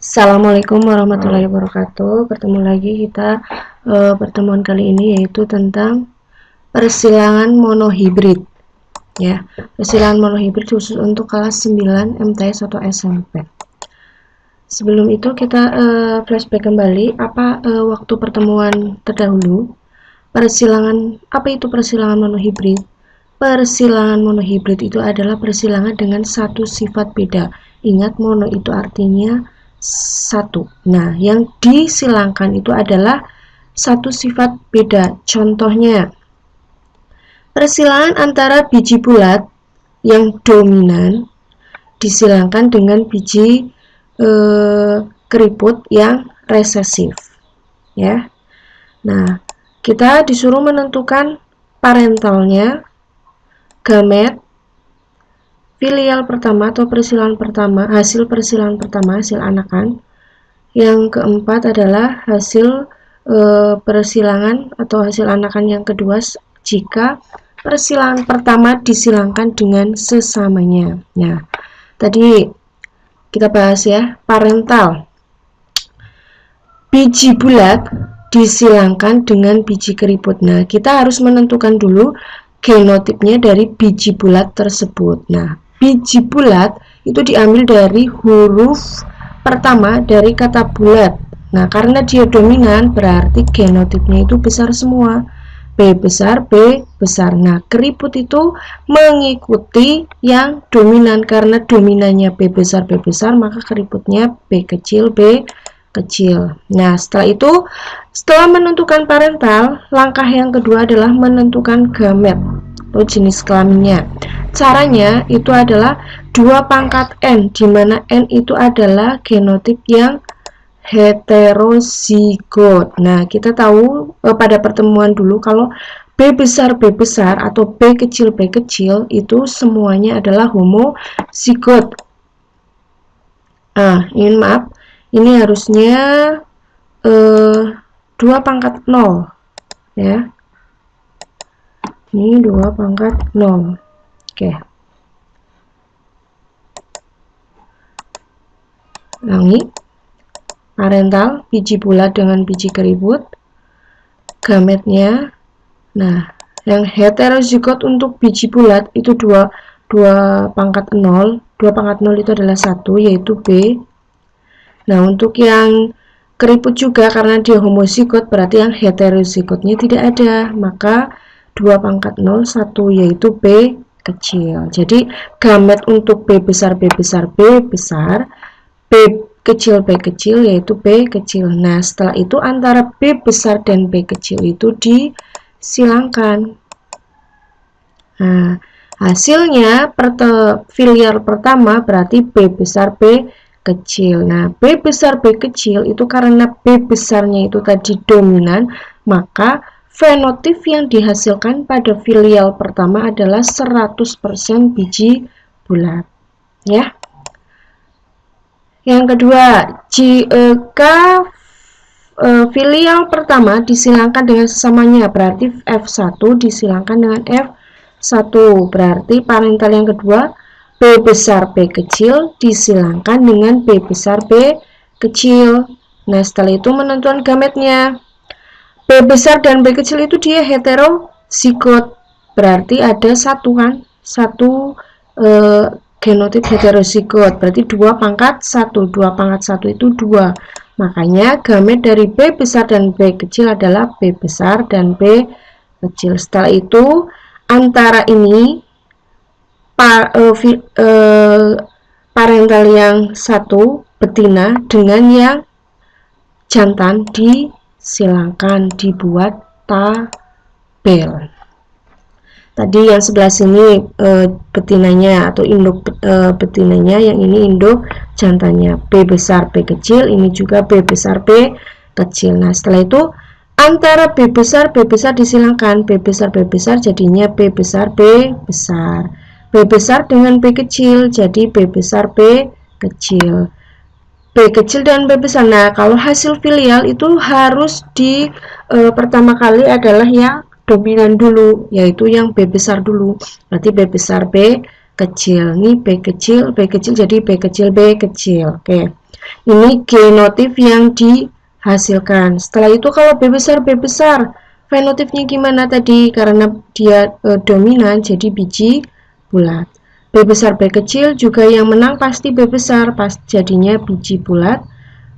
Assalamualaikum warahmatullahi wabarakatuh. Bertemu lagi kita pertemuan kali ini yaitu tentang persilangan monohibrid ya. Persilangan monohibrid khusus untuk kelas 9 MTS atau SMP. Sebelum itu kita flashback kembali waktu pertemuan terdahulu. Apa itu persilangan monohibrid? Persilangan monohibrid itu adalah persilangan dengan satu sifat beda. Ingat, mono itu artinya satu. Nah, yang disilangkan itu adalah satu sifat beda. Contohnya, persilangan antara biji bulat yang dominan disilangkan dengan biji keriput yang resesif. Ya. Nah, kita disuruh menentukan parentalnya, gamet, filial pertama atau persilangan pertama, hasil persilangan pertama, hasil anakan. Yang keempat adalah hasil persilangan atau hasil anakan yang kedua jika persilangan pertama disilangkan dengan sesamanya. Nah, tadi kita bahas ya, parental. Biji bulat disilangkan dengan biji keriput. Nah, kita harus menentukan dulu genotipnya dari biji bulat tersebut. Nah, biji bulat itu diambil dari huruf pertama dari kata bulat. Nah, karena dia dominan berarti genotipnya itu besar semua. B besar, B besar. Nah, keriput itu mengikuti yang dominan. Karena dominannya B besar, maka keriputnya B kecil, B kecil. Nah, setelah menentukan parental, langkah yang kedua adalah menentukan gamet atau jenis kelaminnya. Caranya itu adalah 2 pangkat N, di mana N itu adalah genotip yang heterozigot. Nah, kita tahu pada pertemuan dulu kalau B besar atau B kecil itu semuanya adalah homozigot. Ini harusnya 2 pangkat 0 ya. Ini 2 pangkat 0. Oke. Ulangi. Parental, biji bulat dengan biji keriput. Gametnya. Nah, yang heterozigot untuk biji bulat itu 2 pangkat 0. 2 pangkat 0 itu adalah 1, yaitu B. Nah, untuk yang keriput juga karena dia homozigot berarti yang heterozigotnya tidak ada, maka 2 pangkat 0, 1, yaitu B kecil. Jadi gamet untuk B besar, B besar, B besar, B kecil, B kecil, yaitu B kecil. Nah, setelah itu antara B besar dan B kecil itu disilangkan. Nah, hasilnya filial pertama berarti B besar, B kecil. Nah, B besar, B kecil itu karena B besarnya itu tadi dominan, maka fenotip yang dihasilkan pada filial pertama adalah 100% biji bulat. Ya. Yang kedua, jika filial pertama disilangkan dengan sesamanya, berarti F1 disilangkan dengan F1, berarti parental yang kedua B besar B kecil disilangkan dengan B besar B kecil. Nah, setelah itu menentukan gametnya. B besar dan B kecil itu dia heterozigot, berarti ada satu genotip heterozigot, berarti 2 pangkat 1. 2 pangkat 1 itu 2. Makanya gamet dari B besar dan B kecil adalah B besar dan B kecil. Setelah itu antara ini parental yang satu betina dengan yang jantan disilangkan, dibuat tabel. Tadi yang sebelah sini betinanya atau induk betinanya, yang ini induk jantannya. B besar B kecil, ini juga B besar B kecil. Nah, setelah itu antara B besar disilangkan, B besar jadinya B besar B besar. B besar dengan B kecil jadi B besar B kecil. B kecil dan B besar. Nah, kalau hasil filial itu harus pertama kali adalah yang dominan dulu, yaitu yang B besar dulu. Berarti B besar B kecil. Ini B kecil jadi B kecil, B kecil. Oke. Ini genotif yang dihasilkan. Setelah itu kalau B besar, fenotipnya gimana tadi? Karena dia dominan, jadi biji bulat. B besar, B kecil juga yang menang pasti B besar, pas jadinya biji bulat.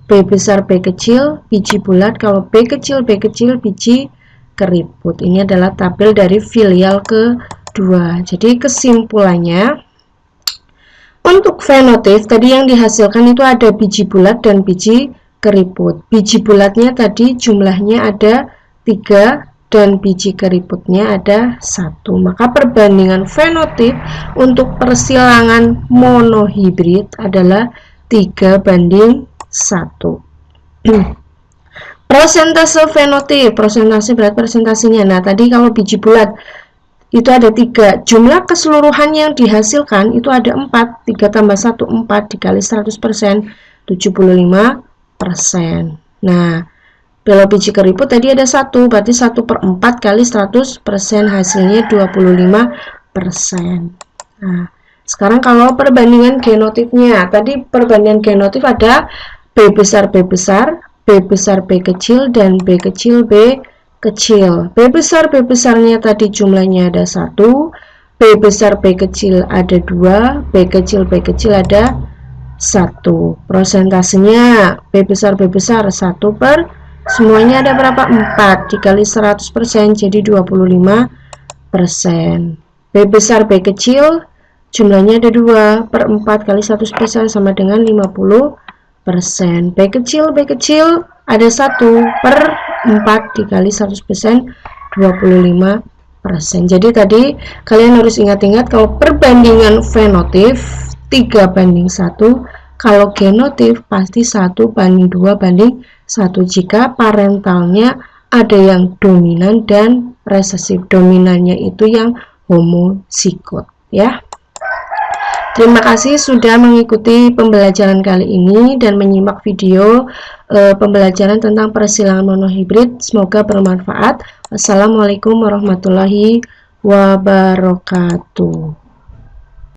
B besar, B kecil, biji bulat. Kalau B kecil, biji keriput. Ini adalah tabel dari filial kedua. Jadi kesimpulannya, untuk fenotip tadi yang dihasilkan itu ada biji bulat dan biji keriput. Biji bulatnya tadi jumlahnya ada 3 dan biji keriputnya ada 1. Maka perbandingan fenotip untuk persilangan monohibrid adalah 3:1. Persentase fenotip, persentase berat presentasinya. Nah, tadi kalau biji bulat itu ada 3, jumlah keseluruhan yang dihasilkan itu ada 4, 3 tambah 1, 4 dikali 100%, 75%. Nah, kalau biji keriput tadi ada 1, berarti 1/4 kali 100%, hasilnya 25%. Nah, sekarang kalau perbandingan genotipnya, tadi perbandingan genotip ada B besar, B kecil, dan B kecil, B kecil. B besar, B besarnya tadi jumlahnya ada 1, B besar, B kecil ada 2, B kecil ada 1. Prosentasenya B besar, 1 per semuanya ada berapa? 4 dikali 100% jadi 25%. B besar, B kecil jumlahnya ada 2 per 4 kali 100% sama dengan 50%. B kecil ada 1 per 4 dikali 100%, 25%. Jadi tadi kalian harus ingat-ingat kalau perbandingan fenotip 3:1, kalau genotip pasti 1:2:1 jika parentalnya ada yang dominan dan resesif. Dominannya itu yang homozigot, ya. Terima kasih sudah mengikuti pembelajaran kali ini dan menyimak video pembelajaran tentang persilangan monohibrid. Semoga bermanfaat. Wassalamualaikum warahmatullahi wabarakatuh.